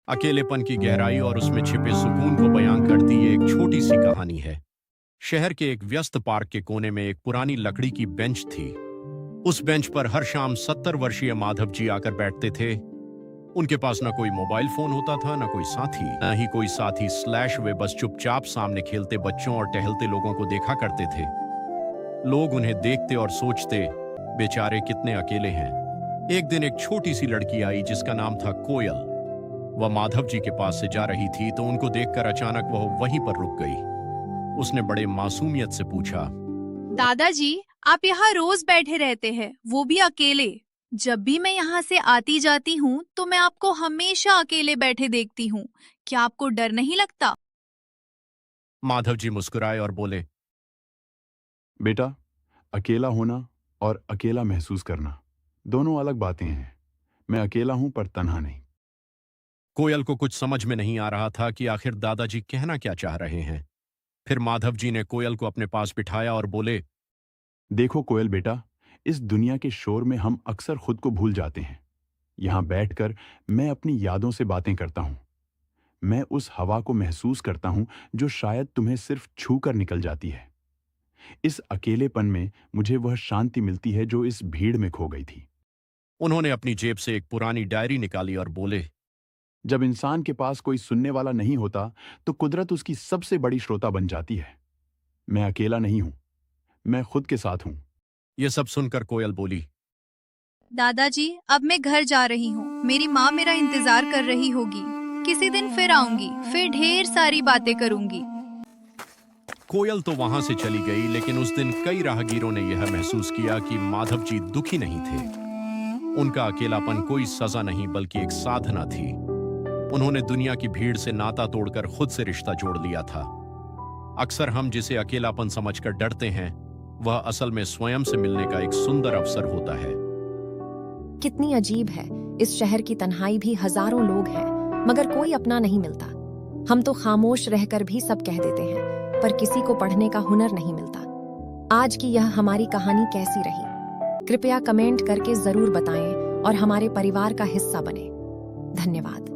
अकेलेपन की गहराई और उसमें छिपे सुकून को बयां करती ये एक छोटी सी कहानी है। शहर के एक व्यस्त पार्क के कोने में एक पुरानी लकड़ी की बेंच थी। उस बेंच पर हर शाम 70 वर्षीय माधव जी आकर बैठते थे। उनके पास न कोई मोबाइल फोन होता था, न कोई साथी, न ही कोई साथी स्लैश वे बस चुपचाप सामने खेलते बच्चों और टहलते लोगों को देखा करते थे। लोग उन्हें देखते और सोचते, बेचारे कितने अकेले हैं। एक दिन एक छोटी सी लड़की आई जिसका नाम था कोयल। वह माधव जी के पास से जा रही थी तो उनको देखकर अचानक वह वहीं पर रुक गई। उसने बड़े मासूमियत से पूछा, दादाजी, आप यहाँ रोज बैठे रहते हैं, वो भी अकेले। जब भी मैं यहाँ से आती जाती हूँ तो मैं आपको हमेशा अकेले बैठे देखती हूँ। क्या आपको डर नहीं लगता? माधव जी मुस्कुराए और बोले, बेटा, अकेला होना और अकेला महसूस करना दोनों अलग बातें हैं। मैं अकेला हूं पर तन्हा नहीं। कोयल को कुछ समझ में नहीं आ रहा था कि आखिर दादाजी कहना क्या चाह रहे हैं। फिर माधव जी ने कोयल को अपने पास बिठाया और बोले, देखो कोयल बेटा, इस दुनिया के शोर में हम अक्सर खुद को भूल जाते हैं। यहां बैठकर मैं अपनी यादों से बातें करता हूं। मैं उस हवा को महसूस करता हूं जो शायद तुम्हें सिर्फ छू कर निकल जाती है। इस अकेलेपन में मुझे वह शांति मिलती है जो इस भीड़ में खो गई थी। उन्होंने अपनी जेब से एक पुरानी डायरी निकाली और बोले, जब इंसान के पास कोई सुनने वाला नहीं होता तो कुदरत उसकी सबसे बड़ी श्रोता बन जाती है। मैं अकेला नहीं हूं, मैं खुद के साथ हूं। यह सब सुनकर कोयल बोली, दादाजी, अब मैं घर जा रही हूँ। मेरी माँ मेरा इंतजार कर रही होगी। किसी दिन फिर आऊंगी, फिर ढेर सारी बातें करूंगी। कोयल तो वहां से चली गई, लेकिन उस दिन कई राहगीरों ने यह महसूस किया कि माधव जी दुखी नहीं थे। उनका अकेलापन कोई सजा नहीं बल्कि एक साधना थी। उन्होंने दुनिया की भीड़ से नाता तोड़कर खुद से रिश्ता जोड़ लिया था। अक्सर हम जिसे अकेलापन समझकर डरते हैं, वह असल में स्वयं से मिलने का एक सुंदर अवसर होता है। कितनी अजीब है, इस शहर की तन्हाई भी हजारों लोग हैं, मगर कोई अपना नहीं मिलता। हम तो खामोश रहकर भी सब कह देते हैं, पर किसी को पढ़ने का हुनर नहीं मिलता। आज की यह हमारी कहानी कैसी रही? कृपया कमेंट करके जरूर बताएं और हमारे परिवार का हिस्सा बने। धन्यवाद।